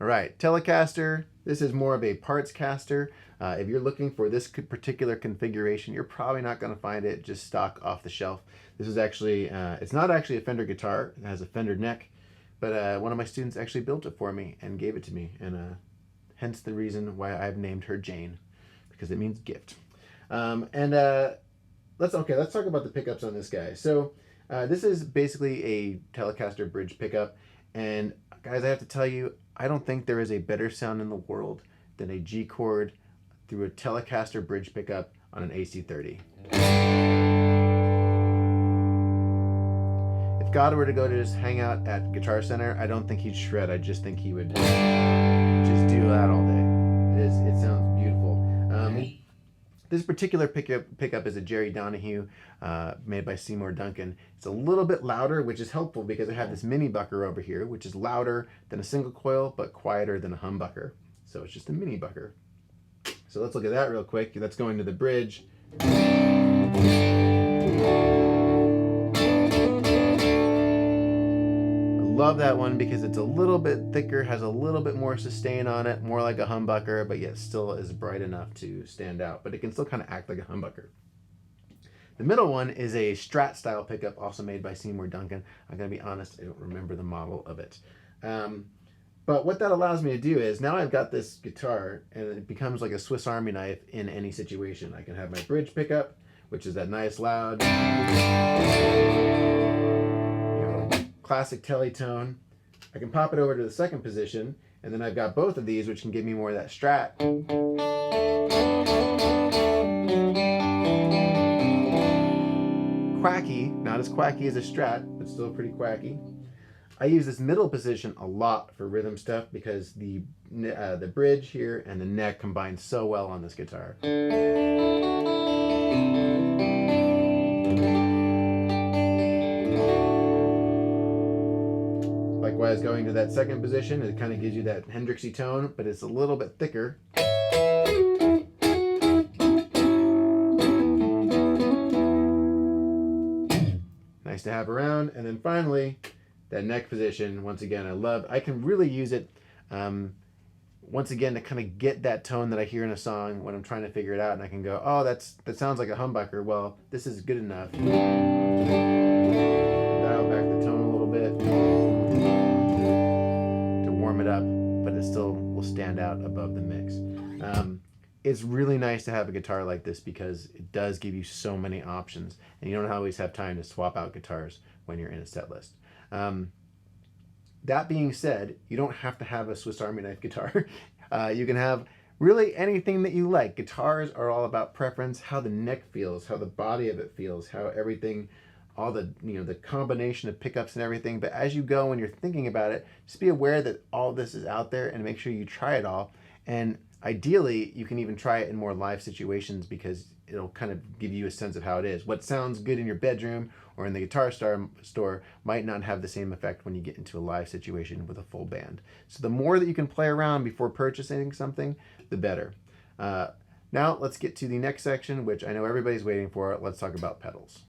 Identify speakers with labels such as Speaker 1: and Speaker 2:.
Speaker 1: All right, Telecaster. This is more of a parts caster. If you're looking for this particular configuration, you're probably not going to find it just stock off the shelf. This is actually, it's not actually a Fender guitar. It has a Fender neck, but one of my students actually built it for me and gave it to me, and hence the reason why I've named her Jane, because it means gift. Let's talk about the pickups on this guy. So this is basically a Telecaster bridge pickup, and guys, I have to tell you, I don't think there is a better sound in the world than a G chord through a Telecaster bridge pickup on an AC30. If God were to go to just hang out at Guitar Center, I don't think he'd shred. I just think he would just do that all day. It sounds beautiful. This particular pickup is a Jerry Donahue made by Seymour Duncan. It's a little bit louder, which is helpful because I have this mini bucker over here, which is louder than a single coil, but quieter than a humbucker. So it's just a mini bucker. So let's look at that real quick. That's going to the bridge. Love that one because it's a little bit thicker, has a little bit more sustain on it, more like a humbucker, but yet still is bright enough to stand out, but it can still kind of act like a humbucker. The middle one is a Strat style pickup, also made by Seymour Duncan. I'm going to be honest, I don't remember the model of it. But what that allows me to do is, now I've got this guitar and it becomes like a Swiss Army knife in any situation. I can have my bridge pickup, which is that nice loud, classic telly tone. I can pop it over to the second position, and then I've got both of these, which can give me more of that Strat. Quacky, not as quacky as a Strat, but still pretty quacky. I use this middle position a lot for rhythm stuff because the bridge here and the neck combine so well on this guitar. Likewise, going to that second position, it kind of gives you that Hendrixy tone, but it's a little bit thicker. Nice to have around. And then finally, that neck position, once again, I can really use it, once again, to kind of get that tone that I hear in a song when I'm trying to figure it out, and I can go, oh, that sounds like a humbucker. Well, this is good enough. Dial back the tone a little bit to warm it up, but it still will stand out above the mix. It's really nice to have a guitar like this because it does give you so many options, and you don't always have time to swap out guitars when you're in a set list. That being said, you don't have to have a Swiss Army knife guitar. You can have really anything that you like. Guitars are all about preference, how the neck feels, how the body of it feels, how everything, all the, the combination of pickups and everything. But as you go and you're thinking about it, just be aware that all this is out there and make sure you try it all. And ideally, you can even try it in more live situations because it'll kind of give you a sense of how it is. What sounds good in your bedroom or in the guitar store might not have the same effect when you get into a live situation with a full band. So the more that you can play around before purchasing something, the better. Now let's get to the next section, which I know everybody's waiting for. Let's talk about pedals.